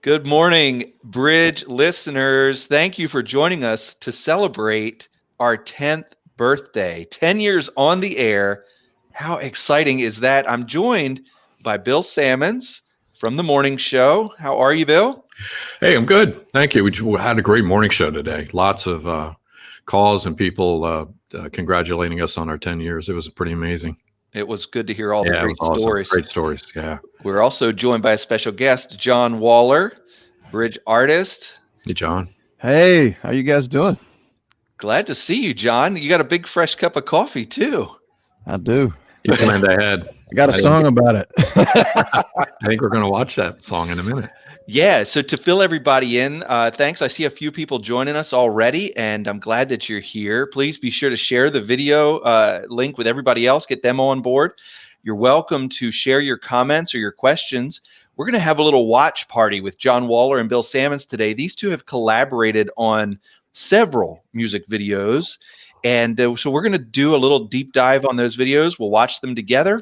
Good morning, Bridge listeners. Thank you for joining us to celebrate our 10th birthday. 10 years on the air. How exciting is that? I'm joined by Bill Sammons from the morning show. How are you, Bill? Hey, I'm good. Thank you. We had a great morning show today. Lots of calls and people congratulating us on our 10 years. It was pretty amazing. It was good to hear all the Yeah, it great was awesome. stories. Great stories. Yeah. We're also joined by a special guest, John Waller, Bridge artist. Hey, John. Hey, how you guys doing? Glad to see you, John. You got a big fresh cup of coffee too. I do. You planned ahead. I got a song about it. I think we're going to watch that song in a minute. Yeah, so to fill everybody in, thanks. I see a few people joining us already, and I'm glad that you're here. Please be sure to share the video link with everybody else, get them on board. You're welcome to share your comments or your questions. We're going to have a little watch party with John Waller and Bill Sammons today. These two have collaborated on several music videos, and so we're going to do a little deep dive on those videos. We'll watch them together.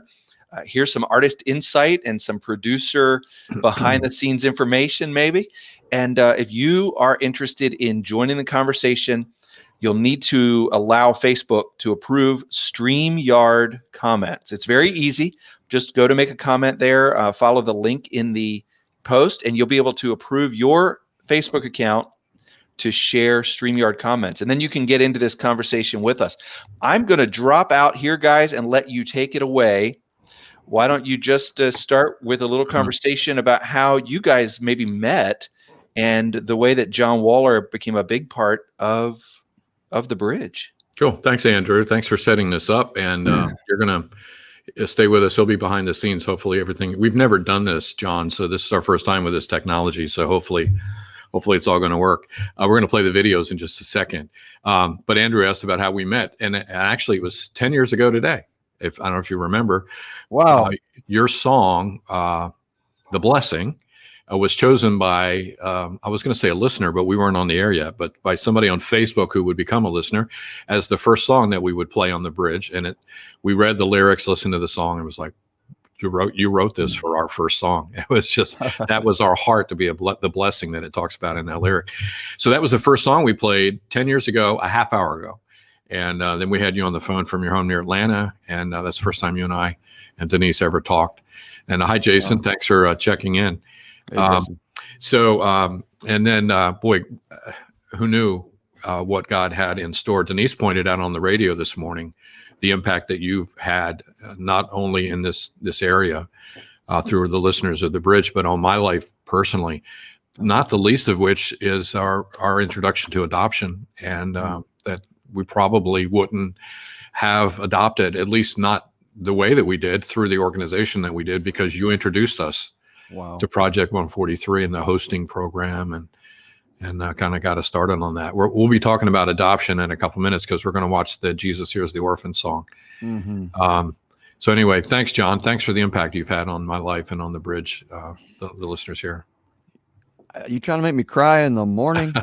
Here's some artist insight and some producer behind the scenes information maybe. And if you are interested in joining the conversation, you'll need to allow Facebook to approve StreamYard comments. It's very easy. Just go to make a comment there, follow the link in the post, and you'll be able to approve your Facebook account to share StreamYard comments. And then you can get into this conversation with us. I'm going to drop out here, guys, and let you take it away. Why don't you just start with a little conversation about how you guys maybe met and the way that John Waller became a big part of the Bridge. Cool. Thanks, Andrew. Thanks for setting this up. And you're going to stay with us. He'll be behind the scenes. Hopefully everything. We've never done this, John. So this is our first time with this technology. So hopefully it's all going to work. We're going to play the videos in just a second. But Andrew asked about how we met. And actually, it was 10 years ago today. I don't know if you remember. Wow. Your song, The Blessing, was chosen by, I was going to say a listener, but we weren't on the air yet, but by somebody on Facebook who would become a listener as the first song that we would play on the Bridge. And we read the lyrics, listened to the song, and it was like, you wrote this for our first song. It was just, that was our heart to be the blessing that it talks about in that lyric. So that was the first song we played 10 years ago, a half hour ago. And then we had you on the phone from your home near Atlanta. And that's the first time you and I and Denise ever talked. And hi, Jason. Wow. Thanks for checking in. Hey, And then, boy, who knew what God had in store? Denise pointed out on the radio this morning the impact that you've had, not only in this area through the listeners of the Bridge, but on my life personally, not the least of which is our introduction to adoption. And that we probably wouldn't have adopted, at least not the way that we did through the organization that we did, because you introduced us to Project 143 and the hosting program and kind of got us started on that. We'll be talking about adoption in a couple minutes because we're going to watch the Jesus Hears the Orphan song. Mm-hmm. So anyway, thanks, John. Thanks for the impact you've had on my life and on the Bridge, the listeners here. You trying to make me cry in the morning?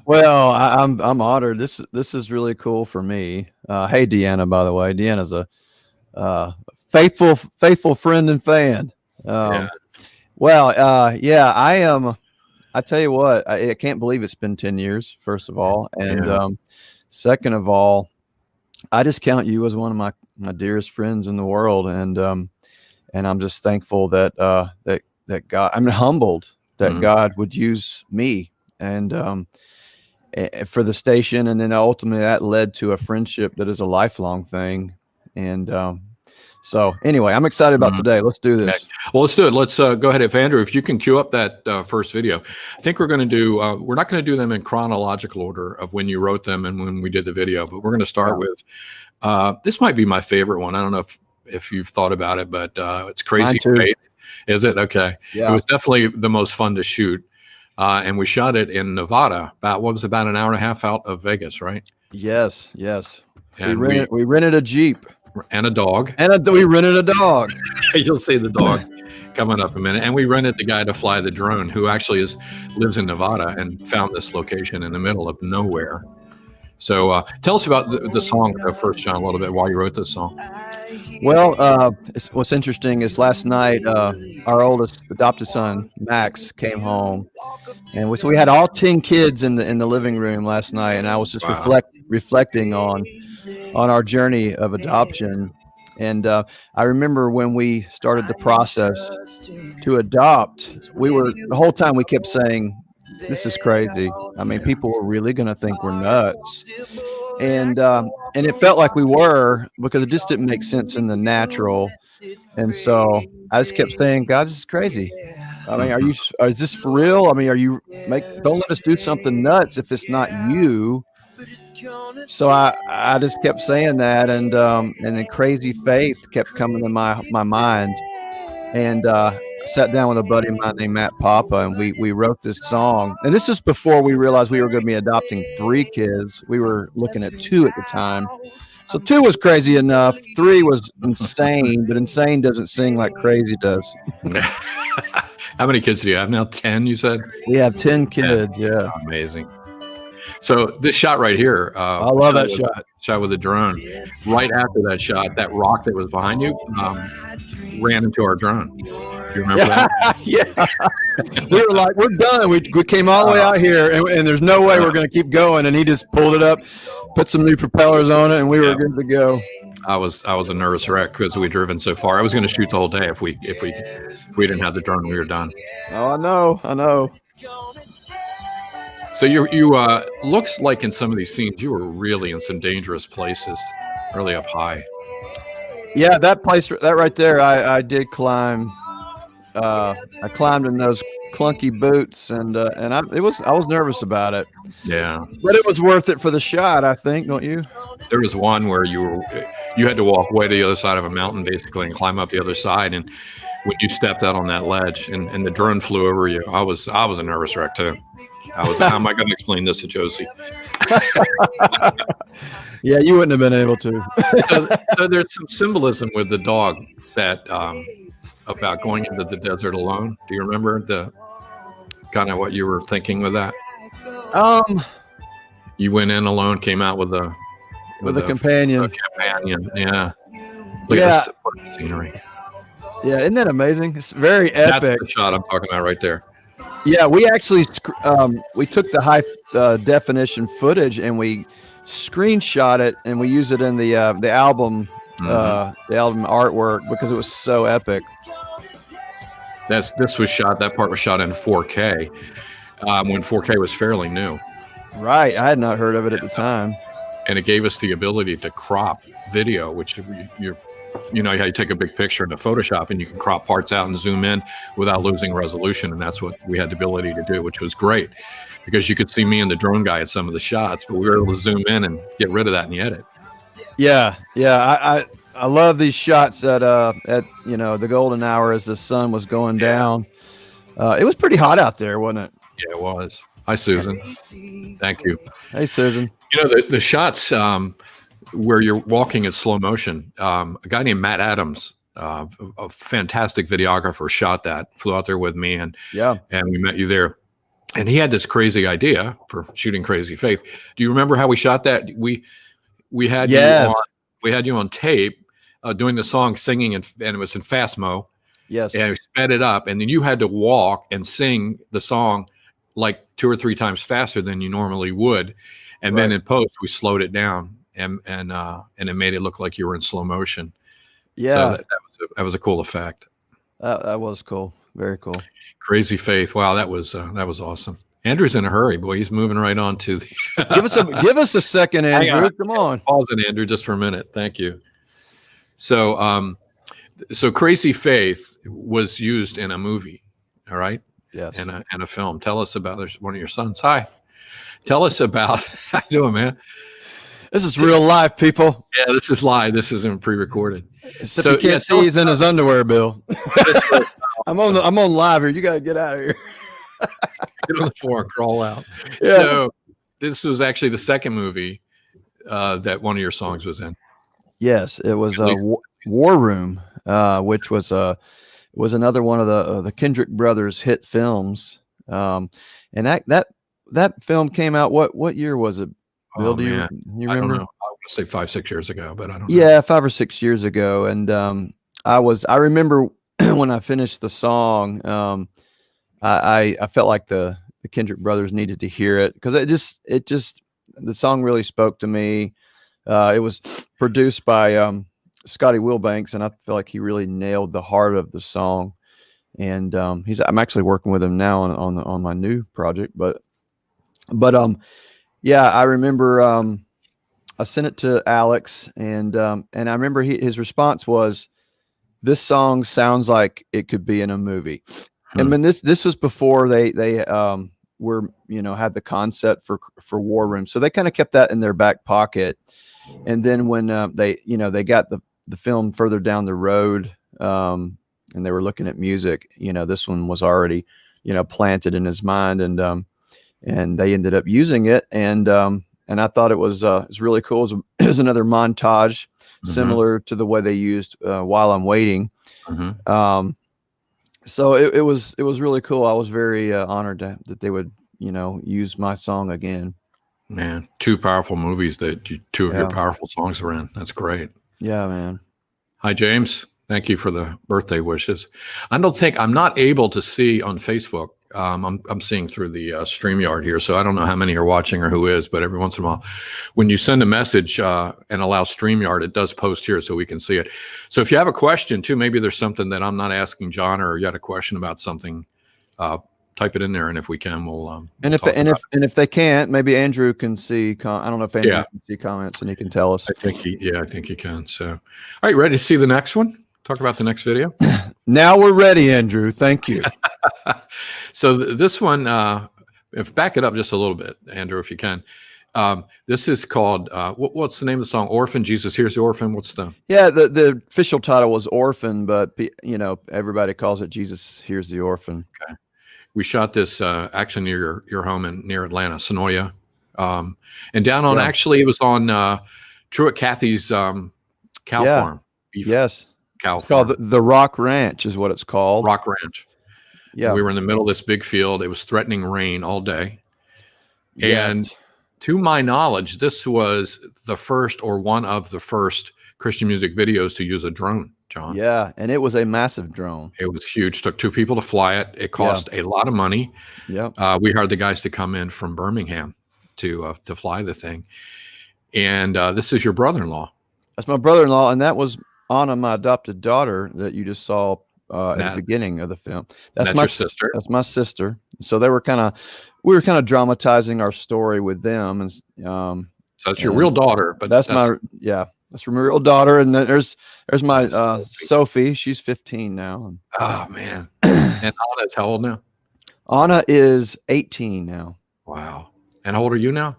Well, I'm honored. This is really cool for me. Hey, Deanna, by the way. Deanna's a faithful friend and fan. Well, I am. I tell you what, I can't believe it's been 10 years, first of all. And second of all, I just count you as one of my dearest friends in the world. And I'm just thankful that God, I'm humbled that God would use me and for the station. And then ultimately that led to a friendship that is a lifelong thing. And so anyway, I'm excited about today. Let's do this. Okay. Well, let's do it. Let's go ahead. If Andrew, if you can cue up that first video, I think we're going to do, we're not going to do them in chronological order of when you wrote them and when we did the video, but we're going to start with, this might be my favorite one. I don't know if you've thought about it, but it's Crazy Faith. Is it? Okay. Yeah. It was definitely the most fun to shoot. And we shot it in Nevada, about an hour and a half out of Vegas, right? Yes. And we rented a Jeep. And a dog. We rented a dog. You'll see the dog coming up in a minute. And we rented the guy to fly the drone who actually lives in Nevada and found this location in the middle of nowhere. So tell us about the song first, John, a little bit, while you wrote this song. Well, what's interesting is last night, our oldest adopted son, Max, came home, and so we had all 10 kids in the living room last night, and I was just Wow. reflecting on our journey of adoption. And I remember when we started the process to adopt, the whole time we kept saying, "This is crazy. I mean, people are really going to think we're nuts." And it felt like we were, because it just didn't make sense in the natural. And so I just kept saying, "God, this is crazy. I mean, is this for real? I mean, don't let us do something nuts if it's not you." So I just kept saying that, and then crazy faith kept coming to my mind. And I sat down with a buddy of mine named Matt Papa, and we wrote this song. And this is before we realized we were going to be adopting 3 kids. We were looking at 2 at the time. So 2 was crazy enough. 3 was insane, but insane doesn't sing like crazy does. How many kids do you have now? 10, you said? We have 10 kids. 10. Yeah. Amazing. So this shot right here, I love that shot with a drone. Right after that shot, that rock that was behind you ran into our drone. Do you remember that? Yeah. We were like, we're done. We came all the way out here, and there's no way we're going to keep going. And he just pulled it up, put some new propellers on it, and we were good to go. I was a nervous wreck because we'd driven so far. I was going to shoot the whole day if we didn't have the drone. We were done. Oh, I know. So you looks like in some of these scenes you were really in some dangerous places, really up high. Yeah, that place, that right there, I did climb. I climbed in those clunky boots, and I was nervous about it. Yeah, but it was worth it for the shot, I think, don't you? There was one where you had to walk way to the other side of a mountain, basically, and climb up the other side. And when you stepped out on that ledge, and the drone flew over you, I was a nervous wreck too. How am I going to explain this to Josie? Yeah, you wouldn't have been able to. So there's some symbolism with the dog that about going into the desert alone. Do you remember the kind of what you were thinking with that? You went in alone, came out with a companion. A companion, yeah. Look at the scenery. Yeah, isn't that amazing? It's very epic. That's the shot I'm talking about right there. Yeah, we actually we took the high definition footage and we screenshot it, and we use it in the album artwork because it was so epic. That part was shot in 4K when 4K was fairly new. Right, I had not heard of it at the time. And it gave us the ability to crop video, which you know how you take a big picture into Photoshop and you can crop parts out and zoom in without losing resolution. And that's what we had the ability to do, which was great because you could see me and the drone guy at some of the shots, but we were able to zoom in and get rid of that in the edit. Yeah. I love these shots at the golden hour as the sun was going down. It was pretty hot out there, wasn't it? Yeah, it was. Hi, Susan. Thank you. Hey, Susan. You know, the shots where you're walking in slow motion, a guy named Matt Adams, a fantastic videographer, shot that, flew out there with me, and we met you there. And he had this crazy idea for shooting Crazy Faith. Do you remember how we shot that? We had you on tape doing the song, singing, and it was in fast mo. Yes. And we sped it up, and then you had to walk and sing the song like 2 or 3 times faster than you normally would. And then in post, we slowed it down and it made it look like you were in slow motion. Yeah. So that was a cool effect. That was cool. Very cool. Crazy Faith. Wow. That was awesome. Andrew's in a hurry, boy. He's moving right on to the give us a second, Andrew. Come on. Pause it, Andrew, just for a minute. Thank you. So Crazy Faith was used in a movie. All right. Yes. And a film. Tell us about, there's one of your sons. Hi. Tell us about, how you doing, man? This is real life, people. Yeah, this is live. This isn't pre-recorded. So you can't see he's in his underwear, Bill. I'm on live here. You got to get out of here. Get on the floor and crawl out. Yeah. So this was actually the second movie that one of your songs was in. Yes, it was War Room, which was another one of the Kendrick brothers' hit films. And that film came out. What year was it? Bill, Oh do man, you I don't remember? know. I want to say 5, 6 years ago, but I don't know. Yeah, 5 or 6 years ago, and I remember when I finished the song, I felt like the Kendrick brothers needed to hear it because it just the song really spoke to me. It was produced by Scotty Wilbanks, and I feel like he really nailed the heart of the song. And I'm actually working with him now on my new project, but yeah, I remember I sent it to Alex, and I remember his response was, "This song sounds like it could be in a movie." And then this was before they were had the concept for War Room, so they kind of kept that in their back pocket. And then when they got the film further down the road, and they were looking at music, this one was already planted in his mind, and they ended up using it, and I thought it was really cool. It was another montage similar to the way they used While I'm Waiting. So it was really cool. I was very honored that they would use my song again. Man, two powerful movies that two of your Yeah. powerful songs were in. That's great. Yeah, man. Hi, James. Thank you for the birthday wishes. I'm not able to see on Facebook. I'm seeing through the StreamYard here, so I don't know how many are watching or who is, but every once in a while, when you send a message and allow StreamYard, it does post here so we can see it. So if you have a question too, maybe there's something that I'm not asking John, or you had a question about something, type it in there, and if we can, we'll. And if they can't, maybe Andrew can see. I don't know if Andrew can see comments, and he can tell us. I think he can. So, all right, ready to see the next one? Talk about the next video. Now we're ready, Andrew. Thank you. So this one, if back it up just a little bit, Andrew, if you can. This is called what's the name of the song? Orphan. Jesus Hears the Orphan. What's the? Yeah, the official title was Orphan, but everybody calls it Jesus Hears the Orphan. Okay. We shot this actually near your home near Atlanta, Sonoya, and down on actually it was on Truett Cathy's cow farm. Beef. Yes. Cow it's called the Rock Ranch is what it's called. Rock Ranch. Yeah. We were in the middle of this big field. It was threatening rain all day. And to my knowledge, this was the first or one of the first Christian music videos to use a drone, John. Yeah. And it was a massive drone. It was huge. Took 2 people to fly it. It cost a lot of money. Yeah. We hired the guys to come in from Birmingham to fly the thing. And this is your brother-in-law. That's my brother-in-law. And that was Anna, my adopted daughter that you just saw at the beginning of the film. That's my sister. That's my sister. So we were kind of dramatizing our story with them, and so that's your real daughter. But that's my real daughter. And then there's my Sophie. She's 15 now. Oh man! And Anna's how old now? Anna is 18 now. Wow! And how old are you now?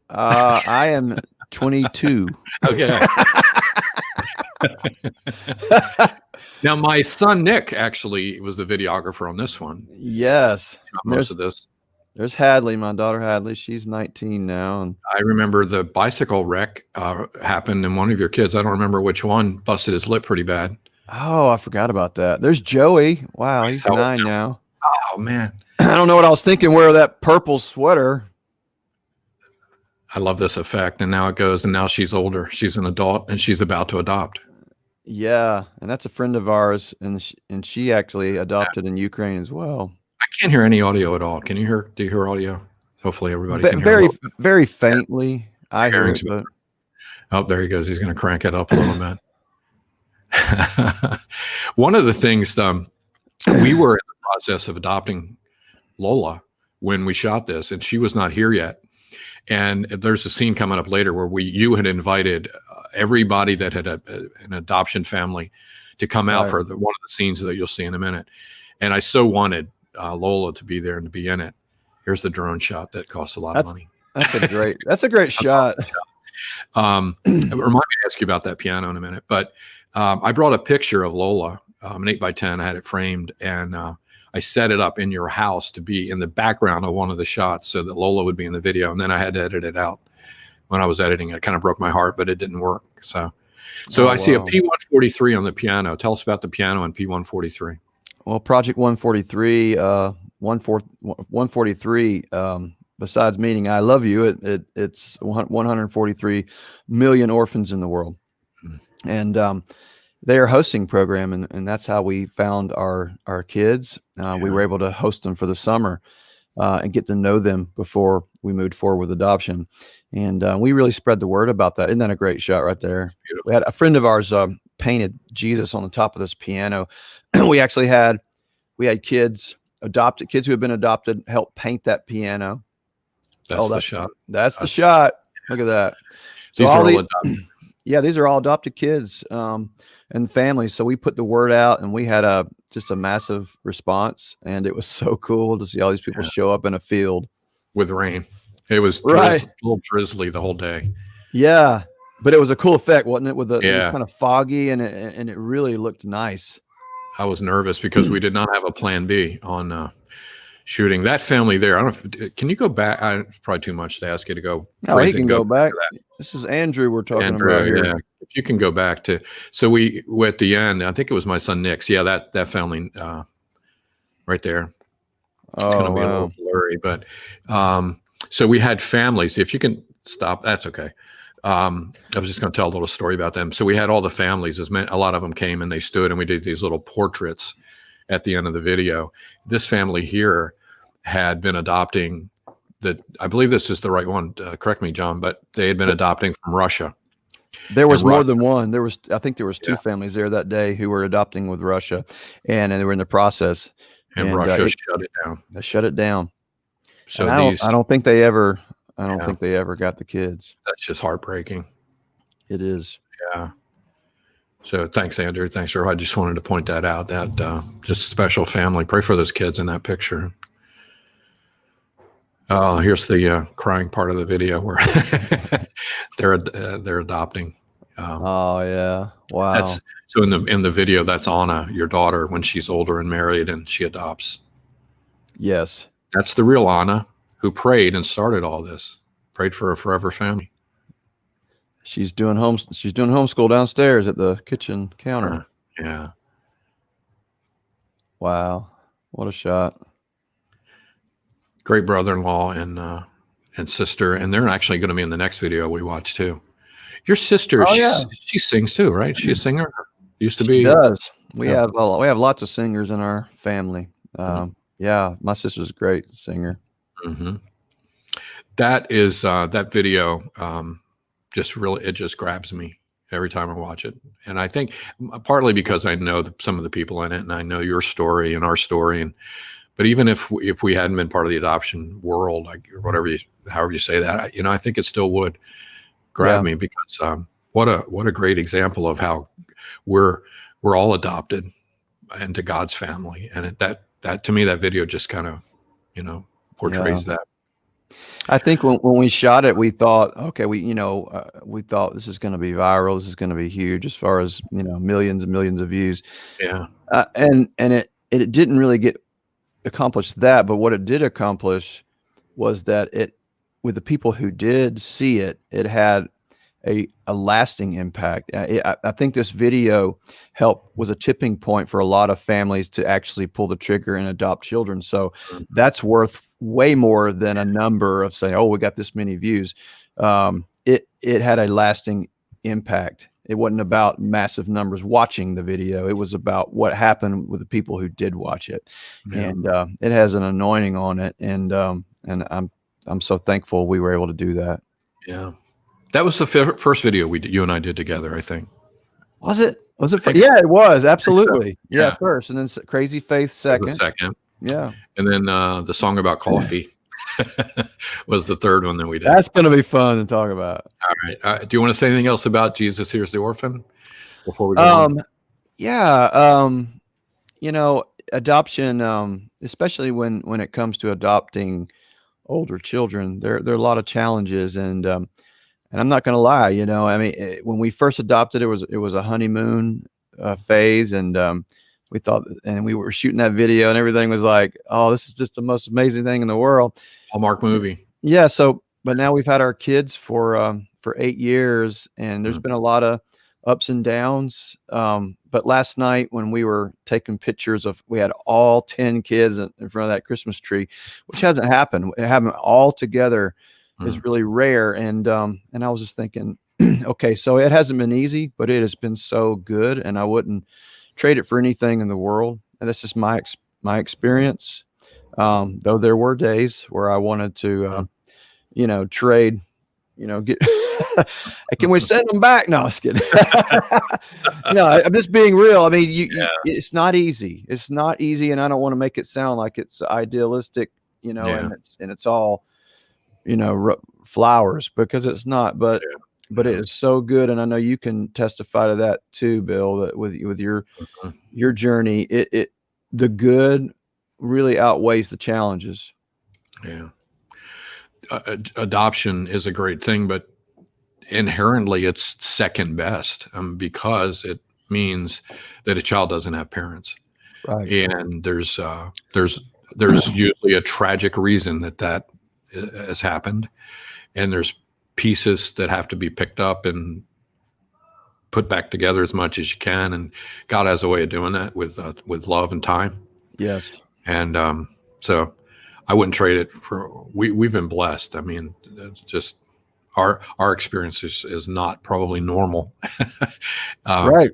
I am 22. Okay. Now, my son Nick actually was the videographer on this one. Yes, most of this. There's Hadley, my daughter Hadley. She's 19 now, and I remember the bicycle wreck happened, and one of your kids, I don't remember which one, busted his lip pretty bad. Oh, I forgot about that. There's Joey. Wow, he's 9 now. Oh man, I don't know what I was thinking. Wear that purple sweater. I love this effect, and now it goes, and now she's older. She's an adult, and she's about to adopt. Yeah, and that's a friend of ours, and she actually adopted in Ukraine as well. I can't hear any audio at all. Can you hear? Do you hear audio? Hopefully, everybody can hear. Very faintly. I hear it, but... Oh, there he goes. He's going to crank it up a little bit. One of the things we were in the process of adopting Lola when we shot this, and she was not here yet. And there's a scene coming up later where you had invited everybody that had an adoption family to come out for one of the scenes that you'll see in a minute. And I so wanted Lola to be there and to be in it. Here's the drone shot that costs a lot of money. That's a great shot. Remind me to ask you about that piano in a minute. But I brought a picture of Lola, an 8x10. I had it framed, and I set it up in your house to be in the background of one of the shots so that Lola would be in the video. And then I had to edit it out. When I was editing it, kind of broke my heart, but it didn't work. So I see a P143 on the piano. Tell us about the piano and P143. Well, Project 143, 143 besides meaning I love you, it's 143 million orphans in the world. And they are hosting program, and that's how we found our kids. We were able to host them for the summer and get to know them before we moved forward with adoption. And we really spread the word about that. Isn't that a great shot right there? We had a friend of ours painted Jesus on the top of this piano. We actually had kids, adopted kids who had been adopted, help paint that piano. That's the shot. That's the shot. Look at that. So these are all adopted. Yeah, these are all adopted kids and families. So we put the word out, and we had just a massive response, and it was so cool to see all these people show up in a field with rain. It was a little drizzly the whole day. Yeah, but it was a cool effect, wasn't it? With it was kind of foggy, and it really looked nice. I was nervous because we did not have a plan B on shooting that family there. I don't know. Can you go back? It's probably too much to ask you to go. No, he can go back. This is Andrew we're talking about here. Yeah. If you can go back to, so we at the end, I think it was my son Nick's. Yeah, that family right there. It's going to be a little blurry, but so we had families. If you can stop, that's okay. I was just going to tell a little story about them. So we had all the families. A lot of them came and they stood, and we did these little portraits at the end of the video. This family here had been adopting I believe this is the right one. Correct me, John, but they had been adopting from Russia. There was more than one. I think there was two families there that day who were adopting with Russia, and they were in the process. And Russia shut it down. They shut it down. So I don't think they ever. I don't think they ever got the kids. That's just heartbreaking. It is. Yeah. So thanks, Andrew. Thanks, Earl. I just wanted to point that out. That just a special family. Pray for those kids in that picture. Here's the crying part of the video where they're adopting. Oh yeah! Wow. So in the video, that's Anna, your daughter, when she's older and married, and she adopts. Yes. That's the real Anna who prayed and started all this. Prayed for a forever family. She's doing homeschool downstairs at the kitchen counter. Yeah. Wow. What a shot. Great brother-in-law and sister, and they're actually going to be in the next video we watch too. Your sister, she sings too, right? She's a singer. Used to be. She does. We have lots of singers in our family. Yeah, my sister's a great singer. Mm-hmm. That is that video. It just grabs me every time I watch it, and I think partly because I know some of the people in it, and I know your story and our story, but even if we hadn't been part of the adoption world, or however you say that, I think it still would grab me because what a great example of how we're all adopted into God's family, and that to me, that video just kind of portrays that. I think when we shot it, we thought, okay, we thought this is going to be viral, this is going to be huge as far as millions and millions of views. Yeah, and it didn't really accomplish that, but what it did accomplish was that with the people who did see it, it had a lasting impact. I think this video was a tipping point for a lot of families to actually pull the trigger and adopt children. So that's worth way more than a number of saying, oh, we got this many views. It had a lasting impact. It wasn't about massive numbers watching the video. It was about what happened with the people who did watch it. Yeah. And it has an anointing on it. And I'm so thankful we were able to do that. Yeah. That was the first video you and I did together, I think. Was it? Yeah, it was. Absolutely. So. Yeah. First. And then Crazy Faith second. Yeah. And then the song about coffee was the third one that we did. That's going to be fun to talk about. All right. Do you want to say anything else about Jesus Hears the Orphan before we go on? Yeah. Adoption, especially when it comes to adopting older children, there are a lot of challenges, and I'm not going to lie, when we first adopted, it was a honeymoon phase, and we thought, and we were shooting that video, and everything was like, oh, this is just the most amazing thing in the world. Hallmark movie. Yeah. So, but now we've had our kids for 8 years, and there's been a lot of ups and downs. But but last night when we were taking pictures we had all 10 kids in front of that Christmas tree, which hasn't happened. Having all together is really rare. And I was just thinking, okay, so it hasn't been easy, but it has been so good, and I wouldn't trade it for anything in the world. And that's just my experience. Though there were days where I wanted to, trade, get, can we send them back? No, I was kidding. No, I'm just being real. I mean, it's not easy. It's not easy. And I don't want to make it sound like it's idealistic, and it's all, flowers, because it's not, but it is so good. And I know you can testify to that too, Bill, that with your journey, the good really outweighs the challenges. Yeah. Adoption is a great thing, but inherently it's second best, because it means that a child doesn't have parents. Right. And there's usually a tragic reason that has happened. And there's pieces that have to be picked up and put back together as much as you can. And God has a way of doing that with love and time. Yes. And so I wouldn't trade it for, we've been blessed. I mean, it's just our experience is not probably normal. Right.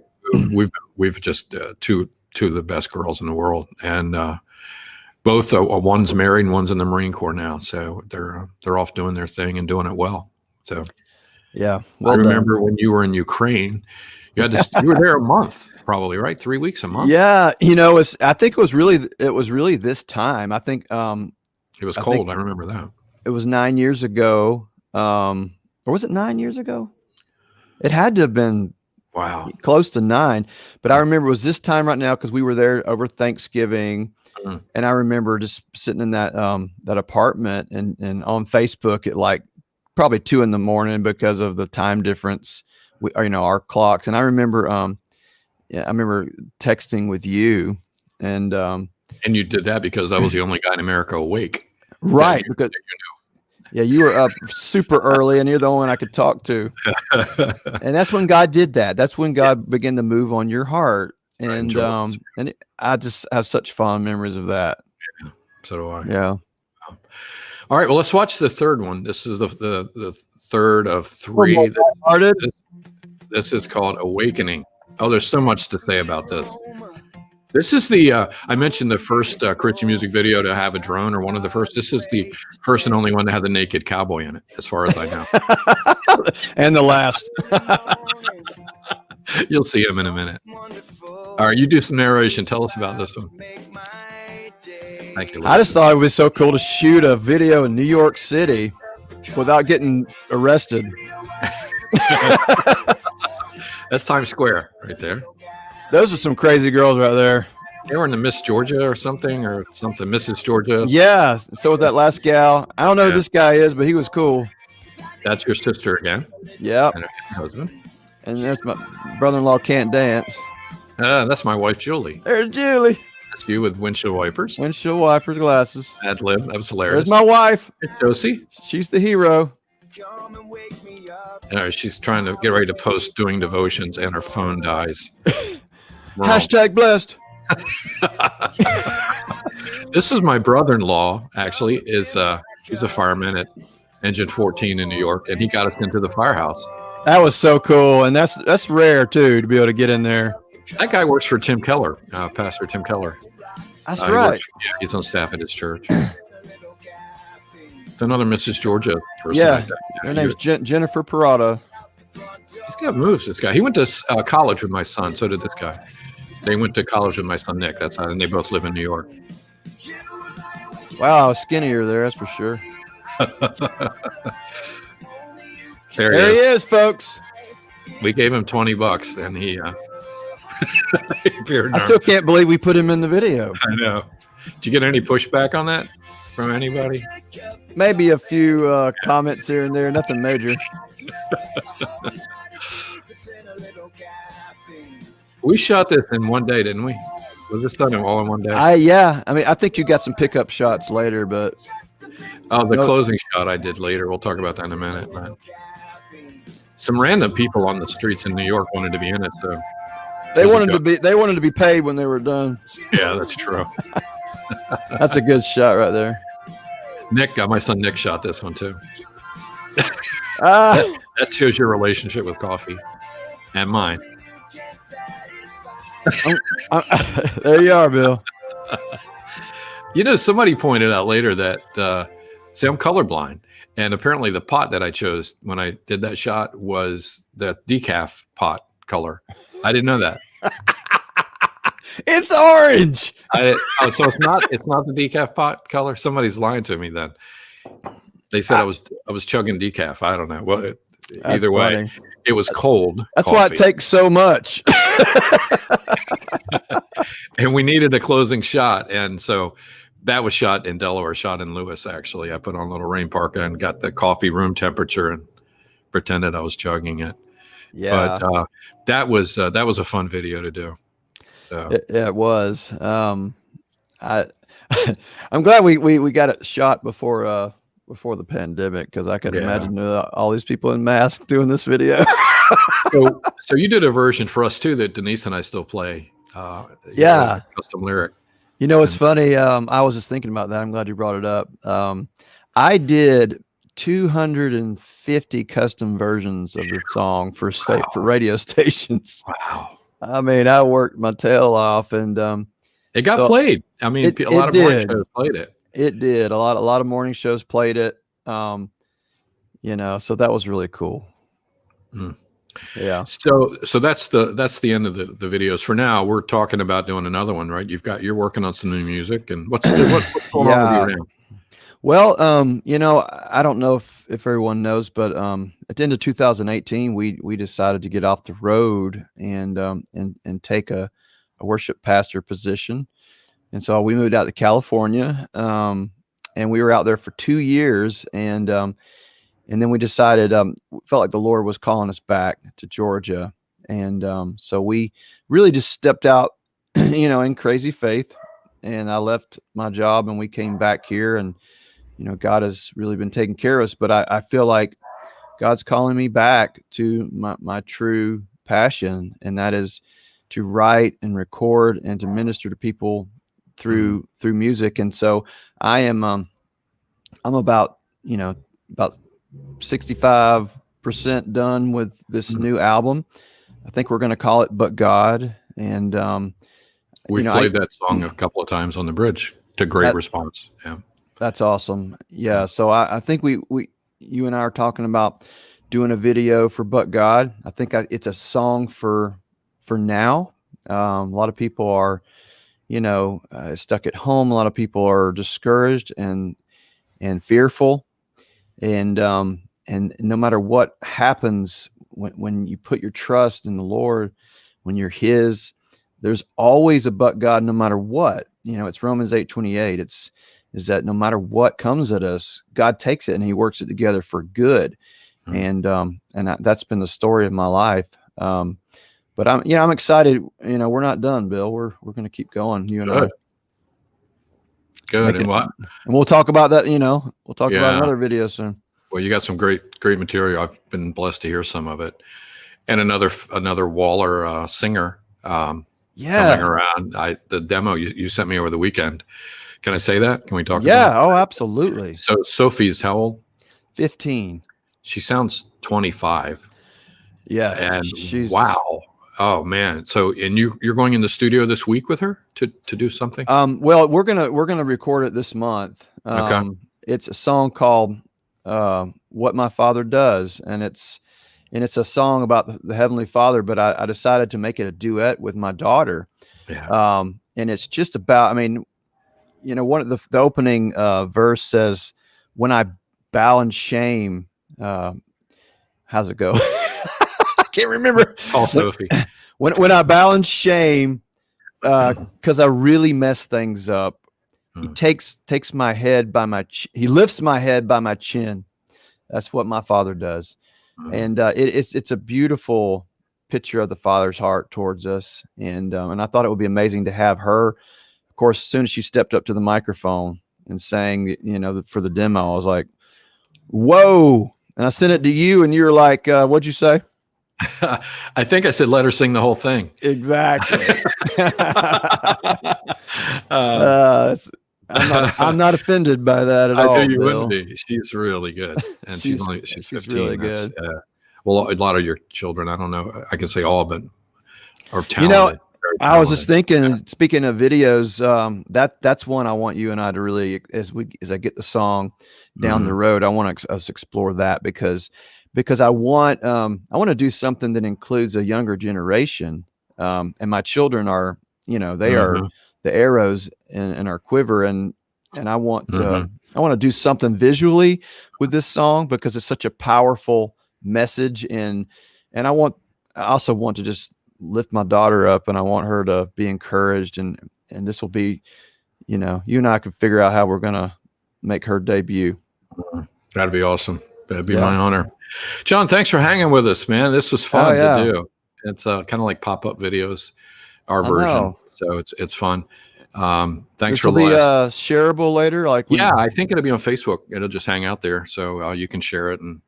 We've just two of the best girls in the world, and both one's married and one's in the Marine Corps now. So they're off doing their thing and doing it well. So yeah. Well, I remember when you were in Ukraine, you were there a month, probably, right? 3 weeks, a month. Yeah. I think it was really this time. I think, it was cold. I remember that. It was 9 years ago. Or was it 9 years ago? It had to have been close to 9. But I remember it was this time right now, because we were there over Thanksgiving. And I remember just sitting in that apartment and on Facebook at like probably 2 a.m. because of the time difference, our clocks. And I remember, I remember texting with you, and you did that because I was the only guy in America awake. Right. Because you were up super early, and you're the only one I could talk to. And that's when God did that. That's when God began to move on your heart. And I just have such fond memories of that. Yeah, so do I. Yeah. All right. Well, let's watch the third one. This is the third of 3. This is called Awakening. Oh, there's so much to say about this. This is I mentioned the first Christian music video to have a drone, or one of the first. This is the first and only one to have the naked cowboy in it, as far as I know. And the last. You'll see him in a minute. All right, you do some narration. Tell us about this one. Thank you. I just thought it was so cool to shoot a video in New York City without getting arrested. That's Times Square right there. Those are some crazy girls right there. They were in the Miss Georgia or something, Mrs. Georgia. Yeah. So was that last gal. I don't know who this guy is, but he was cool. That's your sister again. Yeah. And her husband. And there's my brother-in-law can't dance. That's my wife, Julie. There's Julie. That's you with windshield wipers. Windshield wipers, glasses. Ad lib. That was hilarious. There's my wife. It's Josie. She's the hero. She's trying to get ready to post doing devotions, and her phone dies. Hashtag blessed. This is my brother-in-law, actually. He's a fireman at Engine 14 in New York, and he got us into the firehouse. That was so cool, and that's rare too, to be able to get in there. That guy works for Tim Keller, Pastor Tim Keller. That's right. He's on staff at his church. It's another Mrs. Georgia person. Yeah, like that. Her name's Jennifer Parada. He's got moves, this guy. He went to college with my son. So did this guy. They went to college with my son, Nick. And they both live in New York. Wow, skinnier there, that's for sure. There he is, folks. We gave him $20, and he appeared. I still can't believe we put him in the video. I know. Did you get any pushback on that from anybody? Maybe a few comments here and there, nothing major. We shot this in one day, didn't we? Was this done all in one day? Yeah. I mean, I think you got some pickup shots later, but the closing shot I did later. We'll talk about that in a minute. But some random people on the streets in New York wanted to be in it, so They wanted to be paid when they were done. Yeah, that's true. That's a good shot right there. Nick, my son Nick shot this one too. Ah, That shows your relationship with coffee and mine. there you are, Bill. You know, somebody pointed out later that, see, I'm colorblind. And apparently the pot that I chose when I did that shot was the decaf pot color. I didn't know that. It's orange. So it's not the decaf pot color. Somebody's lying to me then. They said I was chugging decaf. I don't know. Well, either way, funny. It was cold. That's coffee. why it takes so much. And we needed a closing shot. And so that was shot in Delaware, shot in Lewis, actually. I put on a little rain parka and got the coffee room temperature and pretended I was chugging it. Yeah. But that was a fun video to do. So. It was. I'm glad we got it shot before the pandemic, because I could imagine all these people in masks doing this video. So you did a version for us too that Denise and I still play. Custom lyric. You know, it's funny. I was just thinking about that. I'm glad you brought it up. I did 250 custom versions of the song for radio stations. Wow. I mean, I worked my tail off, and it got played. I mean, a lot of morning shows played it. It did. A lot of morning shows played it. You know, so that was really cool. Mm. Yeah. So that's the end of the videos for now. We're talking about doing another one, right? You're working on some new music, and what's going on with you now? Well, you know, I don't know if everyone knows, but at the end of 2018, we decided to get off the road and take a worship pastor position. And so we moved out to California, and we were out there for 2 years, and then we decided, felt like the Lord was calling us back to Georgia. And so we really just stepped out, you know, in crazy faith. And I left my job and we came back here, and, you know, God has really been taking care of us. But I feel like God's calling me back to my true passion, and that is to write and record and to minister to people through music. And so I am, I'm about 65% done with this new album. I think we're going to call it But God. And we've played that song a couple of times on the bridge to great response. Yeah, that's awesome. Yeah. So I think you and I are talking about doing a video for But God. I think it's a song for now. A lot of people are, you know, stuck at home. A lot of people are discouraged and fearful. And no matter what happens, when you put your trust in the Lord, when you're His, there's always a but God, no matter what. You know, it's Romans 8:28. Is that no matter what comes at us, God takes it and He works it together for good. Mm-hmm. And that's been the story of my life. But I'm excited. You know, we're not done, Bill. We're going to keep going. You and I. Good. And we'll talk about that. You know, we'll talk about another video soon. Well, you got some great material. I've been blessed to hear some of it. And another Waller singer coming around. The demo you sent me over the weekend. Can I say that? Can we talk about it? Oh, absolutely. So Sophie's how old? 15. She sounds 25. Yeah. And wow. Oh man. So and you're going in the studio this week with her to do something? Well, we're gonna record it this month. Okay. It's a song called What My Father Does, and it's a song about the Heavenly Father, but I decided to make it a duet with my daughter. Yeah. And it's just about, I mean, you know, one of the opening verse says, "When I bow in shame," how's it go? I can't remember. Call Sophie. When I bow in shame, because I really mess things up, He takes my head by He lifts my head by my chin. That's what my Father does. And it's a beautiful picture of the Father's heart towards us. And I thought it would be amazing to have her. Of course, as soon as she stepped up to the microphone and sang, you know, for the demo, I was like, whoa. And I sent it to you, and you were like, what'd you say? I think I said let her sing the whole thing. Exactly. I'm not offended by that at all. I knew you Bill. wouldn't be. She's really good, and she's 15. Really good. Well, a lot of your children, I don't know, I can say all, but are talented. You know, very I was just talented. thinking. Speaking of videos, that's one I want you and I to really, as I get the song down the road, I want us to explore that because I want to do something that includes a younger generation. And my children are, they are the arrows in our quiver, and I want to do something visually with this song because it's such a powerful message, and I also want to just lift my daughter up, and I want her to be encouraged, and this will be, you and I can figure out how we're gonna make her debut. That'd be awesome. That'd be my honor. John, thanks for hanging with us, man. This was fun to do. It's kind of like pop-up videos, our version. So it's fun. Thanks for be shareable later. I think it'll be on Facebook. It'll just hang out there, so you can share it and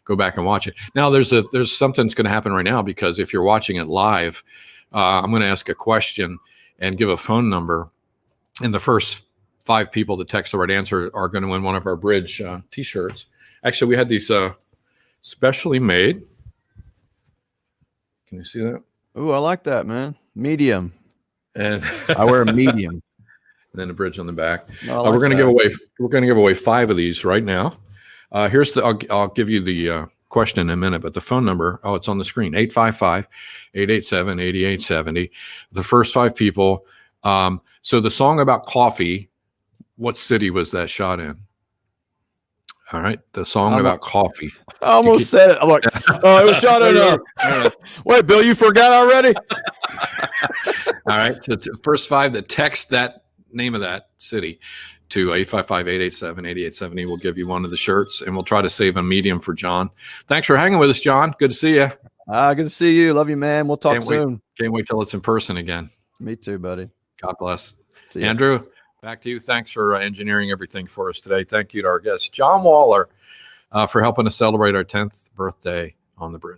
go back and watch it. Now, there's something that's going to happen right now, because if you're watching it live, I'm going to ask a question and give a phone number, and the first 5 people that text the right answer are going to win one of our Bridge T-shirts. Actually, we had these specially made. Can you see that? Ooh, I like that, man. Medium. And I wear a medium. And then a bridge on the back. Like we're going to give away 5 of these right now. Here's I'll give you the question in a minute, but the phone number, it's on the screen, 855-887-8870. The first 5 people. So the song about coffee, what city was that shot in? All right, the song about coffee. I almost said it. I'm like, it was shot in. Wait, Bill, you forgot already? All right, so it's the first 5 that text that name of that city to 855-887-8870. We'll give you one of the shirts, and we'll try to save a medium for John. Thanks for hanging with us, John. Good to see you. Good to see you. Love you, man. We'll talk soon. Can't wait till it's in person again. Me too, buddy. God bless. Andrew, back to you. Thanks for engineering everything for us today. Thank you to our guest, John Waller, for helping us celebrate our 10th birthday on the Bridge.